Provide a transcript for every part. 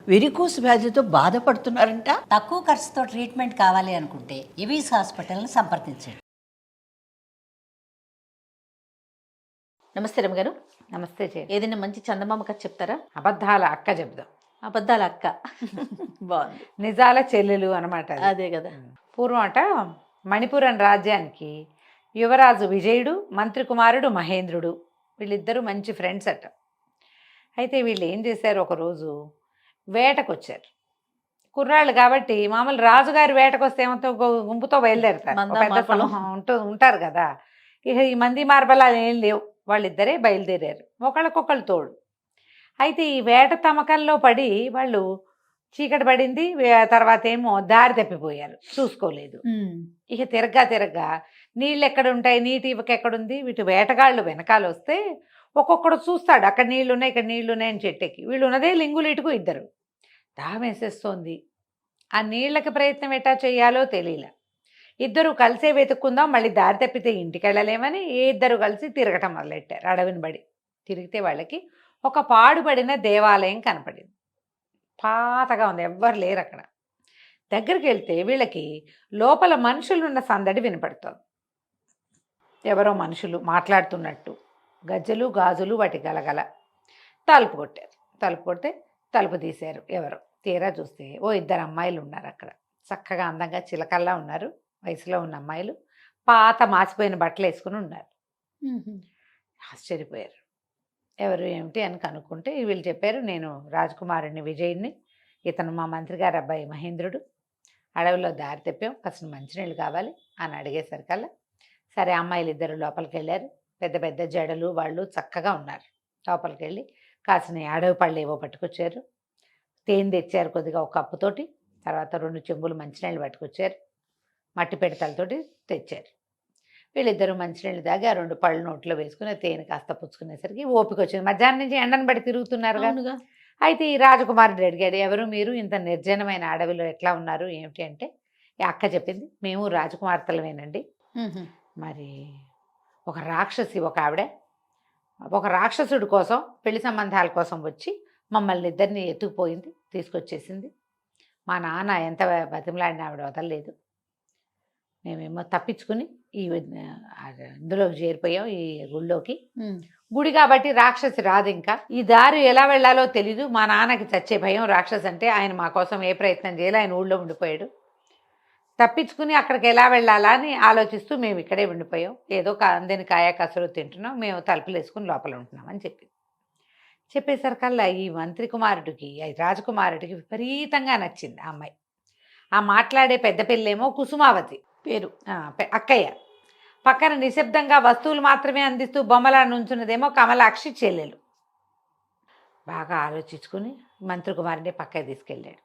Varicose వ్యాధితో బాధపడుతున్నారంట. తక్కువ ఖర్చుతో ట్రీట్మెంట్ కావాలి అనుకుంటే ఎవిస్ హాస్పిటల్ని సంప్రదించండి. నమస్తే రమగారు. నమస్తే చే. ఏదైనా మంచి చందమామ కథ చెప్తారా? అబద్ధాల అక్క చెప్దాం. అబద్ధాల అక్క బాగుంది. నిజాల చెల్లెలు అనమాట. అదే కదా. పూర్వం అట మణిపురం రాజ్యానికి యువరాజు విజయుడు, మంత్రి కుమారుడు మహేంద్రుడు, వీళ్ళిద్దరూ మంచి ఫ్రెండ్స్ అట. అయితే వీళ్ళు ఏం చేశారు, ఒకరోజు వేటకు వచ్చారు. కుర్రాళ్ళు కాబట్టి మామూలు రాజుగారి వేటకు వస్తే ఏమంతో గుంపుతో బయలుదేరుతారు, పెద్ద సమూహం ఉంటారు కదా. ఇక ఈ మంది మార్బలాలు ఏం లేవు, వాళ్ళిద్దరే బయలుదేరారు, ఒకళ్ళకొకళ్ళు తోడు. అయితే ఈ వేట తమకంలో పడి వాళ్ళు చీకటి పడింది, తర్వాత ఏమో దారి తప్పిపోయారు, చూసుకోలేదు. ఇక తిరగ్గా నీళ్ళు ఎక్కడ ఉంటాయి, నీటి ఇవక ఎక్కడుంది, వీటి వేటగాళ్ళు వెనకాల వస్తే ఒక్కొక్కడు చూస్తాడు, అక్కడ నీళ్లు ఉన్నాయి ఇక్కడ నీళ్లు ఉన్నాయి అని చెట్టెక్కి. వీళ్ళు ఉన్నదే లింగులు ఇటుకు ఇద్దరు. దాహం వేసేస్తోంది, ఆ నీళ్ళకి ప్రయత్నం ఎట్టా చేయాలో తెలియలే. ఇద్దరు కలిసే వెతుక్కుందాం, మళ్ళీ దారి తప్పితే ఇంటికి వెళ్ళలేమని ఇద్దరు కలిసి తిరగటం మొదలెట్టారు. అడవిని బడి తిరిగితే వాళ్ళకి ఒక పాడుపడిన దేవాలయం కనపడింది. పాతగా ఉంది, ఎవ్వరు లేరు అక్కడ. దగ్గరికి వెళ్తే వీళ్ళకి లోపల మనుషులున్న సందడి వినపడుతోంది. ఎవరో మనుషులు మాట్లాడుతున్నట్టు, గజ్జలు గాజులు వాటి గలగల. తలుపు కొట్టారు. తలుపు కొడితే తలుపు తీశారు. ఎవరో తీరా చూస్తే ఓ ఇద్దరు అమ్మాయిలు ఉన్నారు అక్కడ. చక్కగా అందంగా చిలకల్లా ఉన్నారు, వయసులో ఉన్న అమ్మాయిలు. పాత మాసిపోయిన బట్టలు వేసుకుని ఉన్నారు. ఆశ్చర్యపోయారు. ఎవరు ఏమిటి అని కనుక్కుంటే వీళ్ళు చెప్పారు, నేను రాజకుమారుని విజయుడిని, ఇతను మా మంత్రి గారి అబ్బాయి మహేంద్రుడు. అడవిలో దారి తెప్పాం, కాసిన మంచినీళ్ళు కావాలి అని అడిగేసరికల్లా సరే అమ్మాయిలు ఇద్దరు లోపలికి వెళ్ళారు. పెద్ద పెద్ద జడలు వాళ్ళు చక్కగా ఉన్నారు. లోపలికి వెళ్ళి కాసిన అడవి పళ్ళు ఏవో పట్టుకొచ్చారు. తేనె తెచ్చారు కొద్దిగా ఒక కప్పుతోటి. తర్వాత 2 చెంబులు మంచినీళ్ళు పట్టుకొచ్చారు, మట్టి పెడతలతోటి తెచ్చారు. వీళ్ళిద్దరూ మంచినీళ్ళు తాగి ఆ 2 పళ్ళు నోట్లో వేసుకుని తేనె కాస్త పుచ్చుకునేసరికి ఓపిక వచ్చింది. మధ్యాహ్నం నుంచి ఎండను బట్టి తిరుగుతున్నారు కనుక. అయితే ఈ రాజకుమారుడు అడిగాడు, ఎవరు మీరు, ఇంత నిర్జనమైన అడవిలో ఎట్లా ఉన్నారు ఏమిటి అంటే, ఈ అక్క చెప్పింది, మేము రాజకుమార్తెలమేనండి. మరి ఒక రాక్షసి, ఒక ఆవిడ ఒక రాక్షసుడి కోసం పెళ్లి సంబంధాల కోసం వచ్చి మమ్మల్ని ఇద్దరిని ఎత్తుకుపోయింది, తీసుకొచ్చేసింది. మా నాన్న ఎంత బతిమలాడిన ఆవిడ వదలలేదు. మేమేమో తప్పించుకుని ఇందులోకి చేరిపోయాం, ఈ గుళ్ళోకి. గుడి కాబట్టి రాక్షసి రాదు. ఇంకా ఈ దారి ఎలా వెళ్ళాలో తెలీదు. మా నాన్నకి చచ్చే భయం రాక్షసి అంటే. ఆయన మా కోసం ఏ ప్రయత్నం చేయాలి, ఆయన ఊళ్ళో ఉండిపోయాడు. తప్పించుకుని అక్కడికి ఎలా వెళ్ళాలా అని ఆలోచిస్తూ మేము ఇక్కడే ఉండిపోయాం. ఏదో అందని కాయ కసరు తింటున్నాం, మేము తలుపులు వేసుకుని లోపల ఉంటున్నాం అని చెప్పింది. చెప్పేసరికల్లా ఈ మంత్రి కుమారుడికి, రాజకుమారుడికి విపరీతంగా నచ్చింది ఆ అమ్మాయి. ఆ మాట్లాడే పెద్ద పిల్లేమో కుసుమావతి పేరు, అక్కయ్య. పక్కన నిశ్శబ్దంగా వస్తువులు మాత్రమే అందిస్తూ బొమ్మలా నుంచున్నదేమో కమలాక్షి చెల్లెలు. బాగా ఆలోచించుకుని మంత్రి కుమారుడిని పక్కకి తీసుకెళ్ళాడు.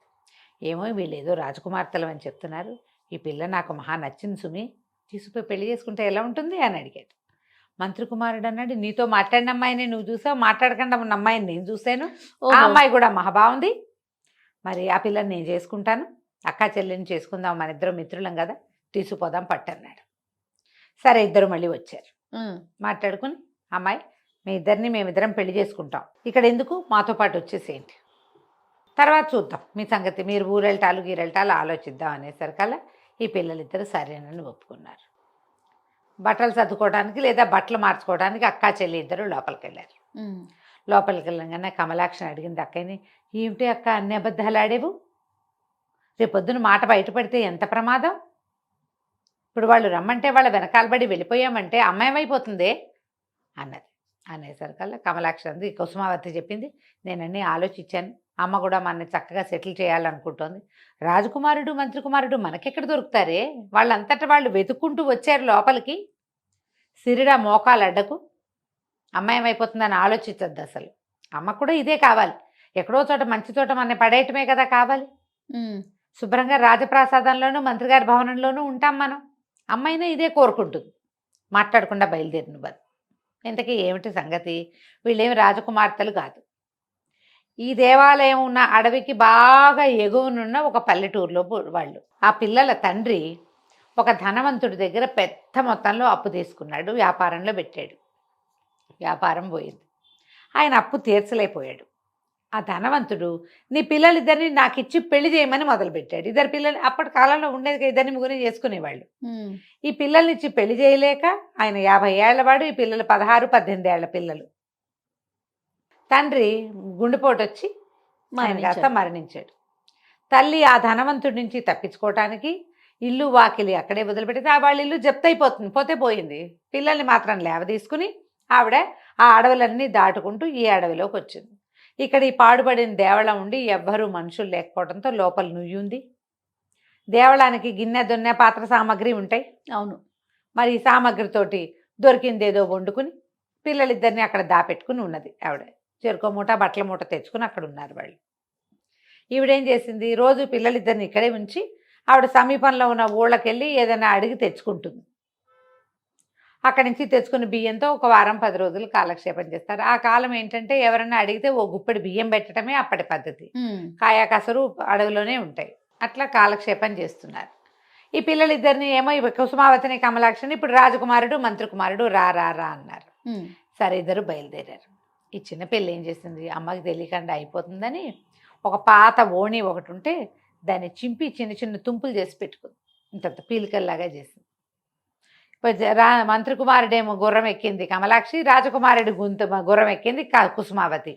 ఏమో వీళ్ళు ఏదో రాజకుమార్తెలు అని చెప్తున్నారు, ఈ పిల్ల నాకు మహా నచ్చింది సుమి, తీసుకుపోయి పెళ్లి చేసుకుంటే ఎలా ఉంటుంది అని అడిగాడు. మంత్రి కుమారుడు అన్నాడు, నీతో మాట్లాడిన అమ్మాయిని నువ్వు చూసావు, మాట్లాడకుండా ఉన్న అమ్మాయిని నేను చూశాను, ఆ అమ్మాయి కూడా మహా బాగుంది, మరి ఆ పిల్లని నేను చేసుకుంటాను, అక్కా చెల్లిని చేసుకుందాం, మన ఇద్దరు మిత్రులం కదా, తీసుకుపోదాం పట్టన్నాడు. సరే ఇద్దరు మళ్ళీ వచ్చారు. మాట్లాడుకుని, అమ్మాయి మేమిద్దరం పెళ్లి చేసుకుంటాం, ఇక్కడ ఎందుకు, మాతో పాటు వచ్చేసేయండి, తర్వాత చూద్దాం మీ సంగతి, మీరు ఊరెళ్తాలు గీరెళ్తాలు ఆలోచిద్దాం అనేసరికల్లా ఈ పిల్లలిద్దరూ సరేనని ఒప్పుకున్నారు. బట్టలు సర్దుకోవడానికి లేదా బట్టలు మార్చుకోవడానికి అక్కా చెల్లి ఇద్దరు లోపలికి వెళ్ళారు. లోపలికి వెళ్ళగానే కమలాక్షిని అడిగింది అక్కయ్యని, ఏమిటి అక్క అన్ని అబద్ధాలు ఆడేవు, రేపొద్దున మాట బయటపడితే ఎంత ప్రమాదం, ఇప్పుడు వాళ్ళు రమ్మంటే వాళ్ళ వెనకాలబడి వెళ్ళిపోయామంటే అమ్మాయమైపోతుందే అన్నది. అనేసరికల్లా కమలాక్షి అంది, కుసుమావతి చెప్పింది, నేనన్నీ ఆలోచించాను, అమ్మ కూడా మన చక్కగా సెటిల్ చేయాలనుకుంటోంది, రాజకుమారుడు మంత్రి కుమారుడు మనకెక్కడ దొరుకుతారే, వాళ్ళంతటా వాళ్ళు వెతుక్కుంటూ వచ్చారు లోపలికి, సిరిడా మోకాలు అడ్డకు, అమ్మాయమైపోతుందని ఆలోచించద్దు అసలు, అమ్మ కూడా ఇదే కావాలి, ఎక్కడో చోట మంచి చోట మన పడేయటమే కదా కావాలి, శుభ్రంగా రాజప్రాసాదంలోనూ మంత్రిగారి భవనంలోనూ ఉంటాం మనం, అమ్మాయినా ఇదే కోరుకుంటుంది, మాట్లాడకుండా బయలుదేరిన బదు. ఇంతకీ ఏమిటి సంగతి, వీళ్ళేమి రాజకుమార్తెలు కాదు, ఈ దేవాలయం ఉన్న అడవికి బాగా ఎగువనున్న ఒక పల్లెటూరులో వాళ్ళు. ఆ పిల్లల తండ్రి ఒక ధనవంతుడి దగ్గర పెద్ద మొత్తంలో అప్పు తీసుకున్నాడు, వ్యాపారంలో పెట్టాడు, వ్యాపారం పోయింది, ఆయన అప్పు తీర్చలేకపోయాడు. ఆ ధనవంతుడు నీ పిల్లలిద్దరిని నాకు ఇచ్చి పెళ్లి చేయమని మొదలుపెట్టాడు. ఇద్దరు పిల్లలు అప్పటి కాలంలో ఉండేది, ఇద్దరిని ముగ్గురిని చేసుకునేవాళ్ళు. ఈ పిల్లల్ని ఇచ్చి పెళ్లి చేయలేక ఆయన 50 ఏళ్లవాడు, ఈ పిల్లలు 16, 18 ఏళ్ల పిల్లలు. తండ్రి గుండెపోటు వచ్చి ఆయన కాస్త మరణించాడు. తల్లి ఆ ధనవంతుడి నుంచి తప్పించుకోవటానికి ఇల్లు వాకిలి అక్కడే వదిలిపెడితే వాళ్ళ ఇల్లు జప్తయిపోతుంది, పోతే పోయింది. పిల్లల్ని మాత్రం లేవదీసుకుని ఆవిడ ఆ అడవులన్నీ దాటుకుంటూ ఈ అడవిలోకి వచ్చింది. ఇక్కడ ఈ పాడుపడిన దేవళం ఉండి ఎవ్వరూ మనుషులు లేకపోవడంతో లోపల నుయ్యి ఉంది. దేవళానికి గిన్నె దొన్నె పాత్ర సామాగ్రి ఉంటాయి. అవును. మరి ఈ సామాగ్రితోటి దొరికిందేదో వండుకుని పిల్లలిద్దరిని అక్కడ దాపెట్టుకుని ఉన్నది ఆవిడ. చెరుకో మూట బట్టల మూట తెచ్చుకుని అక్కడ ఉన్నారు వాళ్ళు. ఈవిడేం చేసింది, రోజు పిల్లలిద్దరిని ఇక్కడే ఉంచి ఆవిడ సమీపంలో ఉన్న ఊళ్ళకెళ్ళి ఏదైనా అడిగి తెచ్చుకుంటుంది. అక్కడి నుంచి తెచ్చుకున్న బియ్యంతో ఒక వారం 10 రోజులు కాలక్షేపం చేస్తారు. ఆ కాలం ఏంటంటే ఎవరైనా అడిగితే ఓ గుప్పెడు బియ్యం పెట్టడమే అప్పటి పద్ధతి. కాయా కసరు అడవిలోనే ఉంటాయి. అట్లా కాలక్షేపం చేస్తున్నారు. ఈ పిల్లలిద్దరిని ఏమో కుసుమావతిని కమలాక్షిని ఇప్పుడు రాజకుమారుడు మంత్రి కుమారుడు రా రా రా అన్నారు. సరే ఇద్దరు బయలుదేరారు. ఈ చిన్న పిల్ల ఏం చేసింది, అమ్మకి తెలియకుండా అయిపోతుందని ఒక పాత ఓణి ఒకటి ఉంటే దాన్ని చింపి చిన్న చిన్న తుంపులు చేసి పెట్టుకుంది. ఇంత పీలికల్లాగా చేసింది. మంత్రి కుమారుడేమో గుర్రం ఎక్కింది కమలాక్షి, రాజకుమారుడి గుర్రం ఎక్కింది కుసుమావతి.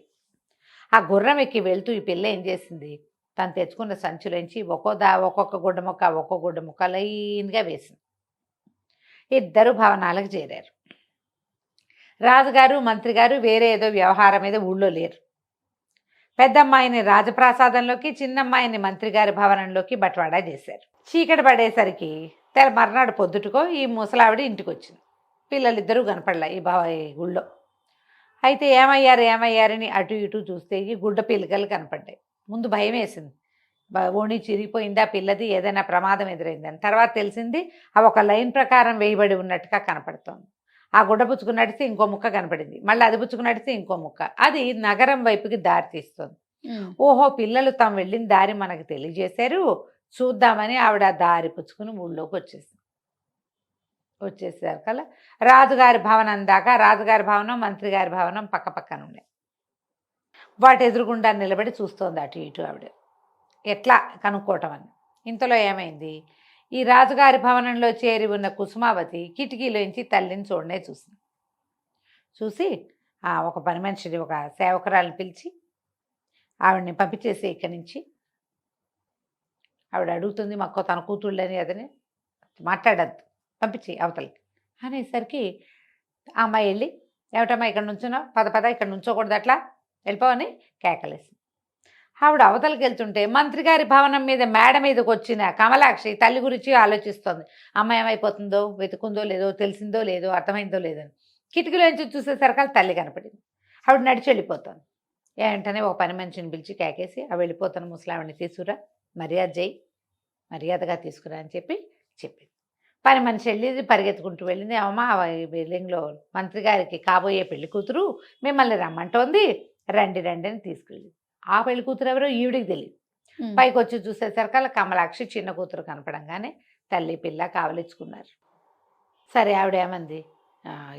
ఆ గుర్రం ఎక్కి వెళ్తూ ఈ పిల్ల ఏం చేసింది, తను తెచ్చుకున్న సంచులోంచి ఒక్కొక్క గుడ్డ ముక్క లైన్గా వేసింది. ఇద్దరు భవనాలకు చేరారు. రాజుగారు మంత్రి గారు వేరే ఏదో వ్యవహారం మీద ఊళ్ళో లేరు. పెద్దమ్మాయిని రాజప్రాసాదంలోకి, చిన్నమ్మాయిని మంత్రి గారి భవనంలోకి బట్వాడా చేశారు. చీకటి పడేసరికి మర్నాడు పొద్దుటకో ఈ ముసలావిడ ఇంటికి వచ్చింది. పిల్లలిద్దరూ కనపడలే ఈ గుళ్ళో. అయితే ఏమయ్యారని అటు ఇటు చూస్తే ఈ గుడ్డ పిల్లకలు కనపడ్డాయి. ముందు భయం వేసింది, ఓణి చిరిగిపోయిందా పిల్లది, ఏదైనా ప్రమాదం ఎదురైందని. తర్వాత తెలిసింది అవి ఒక లైన్ ప్రకారం వేయబడి ఉన్నట్టుగా కనపడుతోంది. ఆ గుడ్డ పుచ్చుకుని నడిస్తే ఇంకో ముక్క కనపడింది, మళ్ళీ అది పుచ్చుకుని నడిస్తే ఇంకో ముక్క. అది నగరం వైపుకి దారి తీస్తుంది. ఓహో, పిల్లలు తాము వెళ్ళిన దారి మనకు తెలియజేశారు, చూద్దామని ఆవిడ దారి పుచ్చుకుని ఊళ్ళోకి వచ్చేసారు కల్లా రాజుగారి భవనం దాకా. రాజుగారి భవనం మంత్రి గారి భవనం పక్క పక్కన ఉన్నాయి. వాటి ఎదురుగుండా నిలబడి చూస్తోంది అటు ఇటు ఆవిడ, ఎట్లా కనుక్కోవటం అని. ఇంతలో ఏమైంది, ఈ రాజుగారి భవనంలో చేరి ఉన్న కుసుమావతి కిటికీలోంచి తల్లిని చూసింది. చూసి ఒక పని మనిషిని, ఒక సేవకురాలను పిలిచి ఆవిడని పంపించేసి ఇక్కడి నుంచి. ఆవిడ అడుగుతుంది, మాకు తన కూతుళ్ళని అదని మాట్లాడద్దు, పంపించి అవతలకి అనేసరికి ఆ అమ్మాయి వెళ్ళి, ఏమిటమ్మా ఇక్కడ నుంచున్నావు, పద ఇక్కడ నుంచోకూడదు, అట్లా వెళ్ళిపోవని కేకలేసి ఆవిడ అవతలకి వెళ్తుంటే మంత్రి గారి భవనం మీద మేడ మీదకి వచ్చిన కమలాక్షి తల్లి గురించి ఆలోచిస్తోంది. అమ్మాయి ఏమైపోతుందో, వెతుకుందో లేదో, తెలిసిందో లేదో, అర్థమైందో లేదని. కిటికీలోంచి చూసేసరికి తల్లి కనపడింది. ఆవిడ నడిచి వెళ్ళిపోతుంది. వెంటనే ఒక పని మనిషిని పిలిచి కేకేసి ఆ వెళ్ళిపోతున్న ముసలావిడిని తీసుకురా, మర్యాదగా తీసుకురా అని చెప్పింది. పని మనిషి వెళ్ళి పరిగెత్తుకుంటూ వెళ్ళింది. అమ్మ, బిల్డింగ్లో మంత్రి గారికి కాబోయే పెళ్లి కూతురు మిమ్మల్ని రమ్మంటోంది, రండి అని తీసుకెళ్ళి. ఆ పెళ్లి కూతురు ఎవరో ఈవిడికి తెలియదు. పైకి వచ్చి చూసేసరికి కమలాక్షి చిన్న కూతురు కనపడంగానే తల్లి పిల్ల కావలించుకున్నారు. సరే ఆవిడ ఏమంది,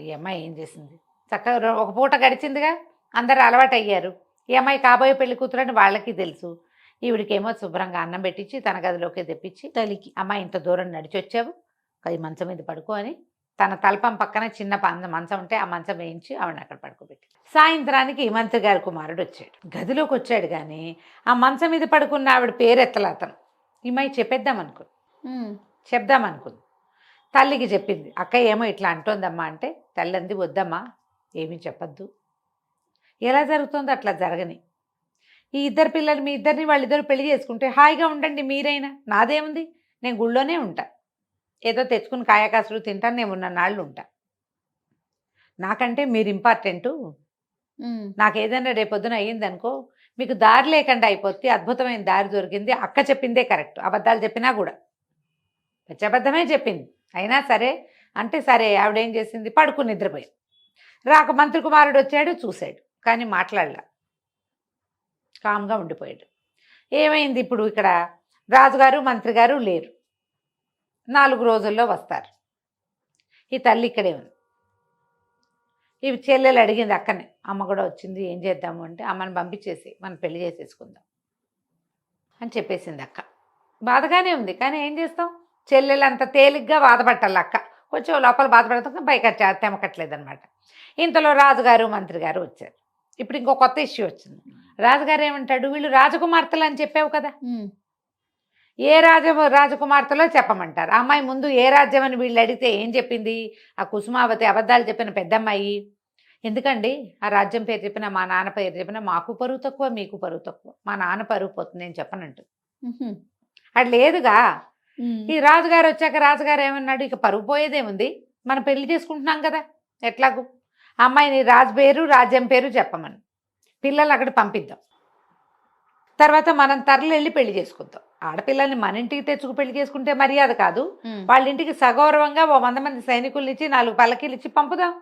ఈ అమ్మాయి ఏం చేసింది, చక్కగా ఒక పూట గడిచిందిగా, అందరూ అలవాటు అయ్యారు. ఈ అమ్మాయి కాబోయే పెళ్లి కూతురు అని వాళ్ళకి తెలుసు. ఈవిడికేమో శుభ్రంగా అన్నం పెట్టించి తన గదిలోకి తెప్పించి తల్లికి, అమ్మాయి ఇంత దూరం నడిచి వచ్చావు, ఈ మంచం మీద పడుకో అని తన తలపం పక్కన చిన్న మంచం ఉంటే ఆ మంచం వేయించి ఆవిడని అక్కడ పడుకోబెట్టి. సాయంత్రానికి మంత్రి గారి కుమారుడు వచ్చాడు. గదిలోకి వచ్చాడు కానీ ఆ మంచం మీద పడుకున్న ఆవిడ పేరెత్తల అతను. ఈ అమ్మాయి చెప్దామనుకుంది. తల్లికి చెప్పింది. అక్క ఏమో ఇట్లా అంటోందమ్మా అంటే తల్లి అంది, వద్దమ్మా ఏమీ చెప్పద్దు, ఎలా జరుగుతుందో అట్లా జరగని. ఈ ఇద్దరు పిల్లలు మీ ఇద్దరిని వాళ్ళిద్దరు పెళ్లి చేసుకుంటే హాయిగా ఉండండి మీరైనా, నాదేముంది, నేను గుళ్ళోనే ఉంటా, ఏదో తెచ్చుకుని కాయకాసులు తింటాను, నేను ఉన్న నాళ్ళు ఉంటా, నాకంటే మీరు ఇంపార్టెంటు. నాకు ఏదైనా రేపొద్దున అయ్యిందనుకో మీకు దారి లేకుండా అయిపోతే అద్భుతమైన దారి దొరికింది, అక్క చెప్పిందే కరెక్ట్, అబద్ధాలు చెప్పినా కూడా అబద్ధమే చెప్పింది అయినా సరే అంటే సరే. ఆవిడేం చేసింది, పడుకుని నిద్రపోయింది. రాక మంత్రి కుమారుడు వచ్చాడు, చూశాడు కానీ మాట్లాడలా, కామ్గా ఉండిపోయాడు. ఏమైంది, ఇప్పుడు ఇక్కడ రాజుగారు మంత్రి గారు లేరు, 4 రోజుల్లో వస్తారు. ఈ తల్లి ఇక్కడే ఉంది. ఈ చెల్లెలు అడిగింది అక్కనే, అమ్మ కూడా వచ్చింది ఏం చేద్దాము అంటే, అమ్మని పంపించేసి మనం పెళ్లి చేసేసుకుందాం అని చెప్పేసింది అక్క. బాధగానే ఉంది, కానీ ఏం చేస్తాం, చెల్లెలు అంత తేలిగ్గా బాధపట్టాలి అక్క, కొంచెం లోపల బాధపడతాం, పైకి తెమకట్లేదు అనమాట. ఇంతలో రాజుగారు మంత్రి గారు వచ్చారు. ఇప్పుడు ఇంకో కొత్త ఇష్యూ వచ్చింది. రాజుగారు ఏమంటాడు, వీళ్ళు రాజకుమార్తెలు అని చెప్పావు కదా, ఏ రాజకుమార్తెలో చెప్పమంటారు. ఆ అమ్మాయి ముందు ఏ రాజ్యం అని వీళ్ళు అడిగితే ఏం చెప్పింది, ఆ కుసుమావతి అబద్ధాలు చెప్పిన పెద్దమ్మాయి. ఎందుకండి ఆ రాజ్యం పేరు చెప్పినా, మా నాన్న పేరు చెప్పినా మాకు పరువు తక్కువ, మీకు పరువు తక్కువ, మా నాన్న పరువు పోతుంది నేను చెప్పనంటు. అది లేదుగా. ఈ రాజుగారు వచ్చాక రాజుగారు ఏమన్నాడు, ఇక పరువు పోయేదేముంది, మనం పెళ్లి చేసుకుంటున్నాం కదా, ఎట్లాగూ అమ్మాయిని రాజు పేరు రాజ్యం పేరు చెప్పమని, పిల్లలు అక్కడ పంపిద్దాం, తర్వాత మనం తరలి వెళ్ళి పెళ్లి చేసుకుందాం. ఆడపిల్లల్ని మన ఇంటికి తెచ్చుకు పెళ్లి చేసుకుంటే మర్యాద కాదు, వాళ్ళ ఇంటికి సగౌరవంగా 100 మంది సైనికులు ఇచ్చి 4 పల్లకీలు ఇచ్చి పంపుదాం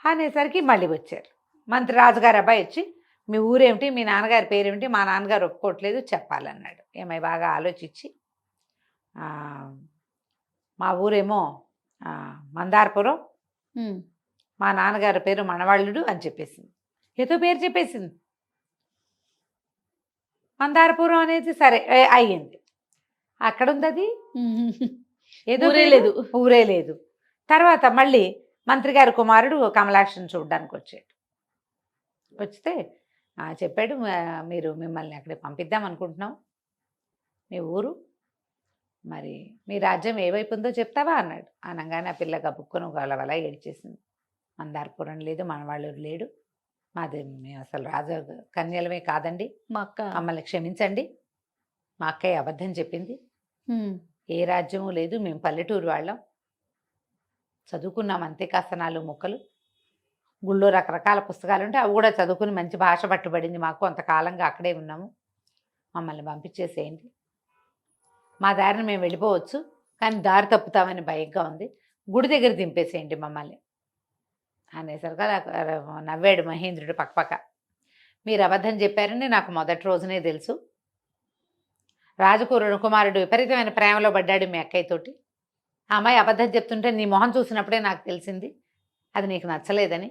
అనేసరికి మళ్ళీ వచ్చారు. మంత్రి రాజుగారు అబ్బాయి వచ్చి, మీ ఊరేమిటి, మీ నాన్నగారి పేరేమిటి, మా నాన్నగారు ఒప్పుకోవట్లేదు చెప్పాలన్నాడు. ఏమై బాగా ఆలోచించి, మా ఊరేమో మందారపురం, మా నాన్నగారి పేరు మనవాళ్ళుడు అని చెప్పేసింది. ఏదో పేరు చెప్పేసింది, మందారపురం అనేది సరే అయ్యింది. అక్కడ ఉంది అది, ఏదో ఊరే లేదు. తర్వాత మళ్ళీ మంత్రి గారి కుమారుడు కమలాక్షని చూడడానికి వచ్చాడు. వస్తే చెప్పాడు, మిమ్మల్ని అక్కడికి పంపిద్దాం అనుకుంటున్నాం, మీ ఊరు మరి మీ రాజ్యం ఏ వైపు ఉందో చెప్తావా అన్నాడు. అనగానే ఆ పిల్ల గబుక్కును గలవల ఏడ్చేసింది. మందారపురం లేదు, మనవాళ్ళు లేడు, మాది మేము అసలు రాజ కన్యలమే కాదండి, మా అక్క మమ్మల్ని క్షమించండి, మా అక్కయ్య అబద్ధం చెప్పింది, ఏ రాజ్యము లేదు, మేము పల్లెటూరు వాళ్ళం, చదువుకున్నాం అంతే, కాస్త 4 ముక్కలు, గుళ్ళో రకరకాల పుస్తకాలు ఉంటే అవి కూడా చదువుకుని మంచి భాష పట్టుబడింది మాకు, కొంతకాలంగా అక్కడే ఉన్నాము, మమ్మల్ని పంపించేసేయండి, మా దారిని మేము వెళ్ళిపోవచ్చు, కానీ దారి తప్పుతామని భయంగా ఉంది, గుడి దగ్గర దింపేసేయండి మమ్మల్ని అనేసరికి నవ్వాడు మహేంద్రుడు పక్కపక్క. మీరు అబద్ధం చెప్పారని నాకు మొదటి రోజునే తెలుసు, కుమారుడు విపరీతమైన ప్రేమలో పడ్డాడు మీ అక్కయ్యతోటి, ఆ అమ్మాయి అబద్ధం చెప్తుంటే నీ మొహం చూసినప్పుడే నాకు తెలిసింది అది నీకు నచ్చలేదని.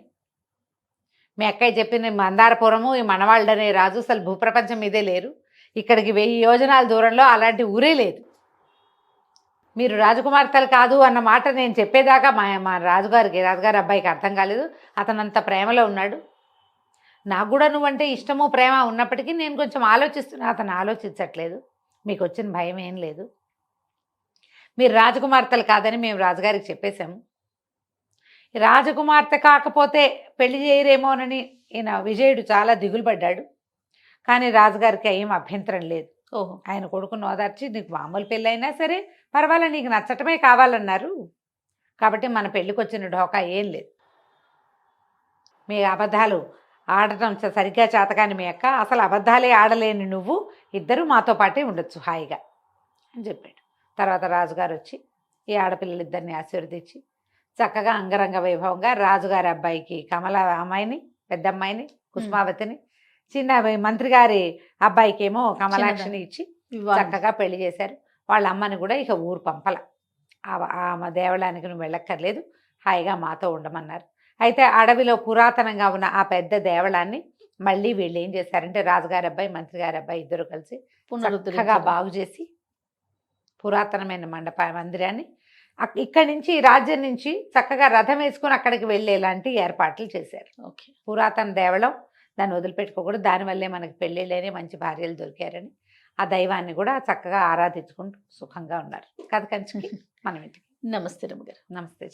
మీ అక్కయ్య చెప్పిన మందారపురము, ఈ మనవాళ్ళనే రాజు అసలు భూప్రపంచం మీదే లేరు, ఇక్కడికి 1000 యోజనాల దూరంలో అలాంటి ఊరే లేదు, మీరు రాజకుమార్తెలు కాదు అన్న మాట నేను చెప్పేదాకా మా రాజుగారి అబ్బాయికి అర్థం కాలేదు, అతనంత ప్రేమలో ఉన్నాడు, నాకు కూడా నువ్వంటే ఇష్టము ప్రేమ ఉన్నప్పటికీ నేను కొంచెం ఆలోచిస్తున్నా, అతను ఆలోచించట్లేదు, మీకు వచ్చిన భయం ఏం లేదు, మీరు రాజకుమార్తెలు కాదని మేము రాజుగారికి చెప్పేశాము, రాజకుమార్తె కాకపోతే పెళ్లి చేయరేమోనని ఈయన విజయుడు చాలా దిగులు పడ్డాడు. కానీ రాజుగారికి ఏం అభ్యంతరం లేదు. ఓహో, ఆయన కొడుకును ఓదార్చి, నీకు మామూలు పెళ్ళి అయినా సరే పర్వాలేదు, నీకు నచ్చటమే కావాలన్నారు, కాబట్టి మన పెళ్ళికి వచ్చిన ఢోకా ఏం లేదు, మీ అబద్ధాలు ఆడటం సరిగ్గా చేతకాని మీ అక్క, అసలు అబద్ధాలే ఆడలేని నువ్వు, ఇద్దరు మాతో పాటే ఉండొచ్చు హాయిగా అని చెప్పాడు. తర్వాత రాజుగారు వచ్చి ఈ ఆడపిల్లలిద్దరిని ఆశీర్వదించి చక్కగా అంగరంగ వైభవంగా రాజుగారి అబ్బాయికి కమల అమ్మాయిని, పెద్ద అమ్మాయిని కుసుమావతిని, చిన్న మంత్రి గారి అబ్బాయికి ఏమో కమలాక్షిని ఇచ్చి చక్కగా పెళ్లి చేశారు. వాళ్ళ అమ్మని కూడా ఇక ఊరు పంపల, ఆ దేవాలయానికి నువ్వు వెళ్ళక్కర్లేదు, హాయిగా మాతో ఉండమన్నారు. అయితే అడవిలో పురాతనంగా ఉన్న ఆ పెద్ద దేవాలయాన్ని మళ్ళీ వీళ్ళు ఏం చేశారంటే రాజుగారి అబ్బాయి మంత్రి గారి అబ్బాయి ఇద్దరు కలిసి చక్కగా బాగు చేసి పురాతనమైన మందిరాన్ని ఇక్కడి నుంచి రాజ్యం నుంచి చక్కగా రథం వేసుకుని అక్కడికి వెళ్ళేలాంటి ఏర్పాట్లు చేశారు. ఓకే, పురాతన దేవళం, దాన్ని వదిలిపెట్టుకోకూడదు, దానివల్లే మనకి పెళ్ళిళ్ళని మంచి భార్యలు దొరికారని ఆ దైవాన్ని కూడా చక్కగా ఆరాధించుకుంటూ సుఖంగా ఉన్నారు. కథ కంచికి మనం ఇంటికి. నమస్తే రమ్మగారు. నమస్తే.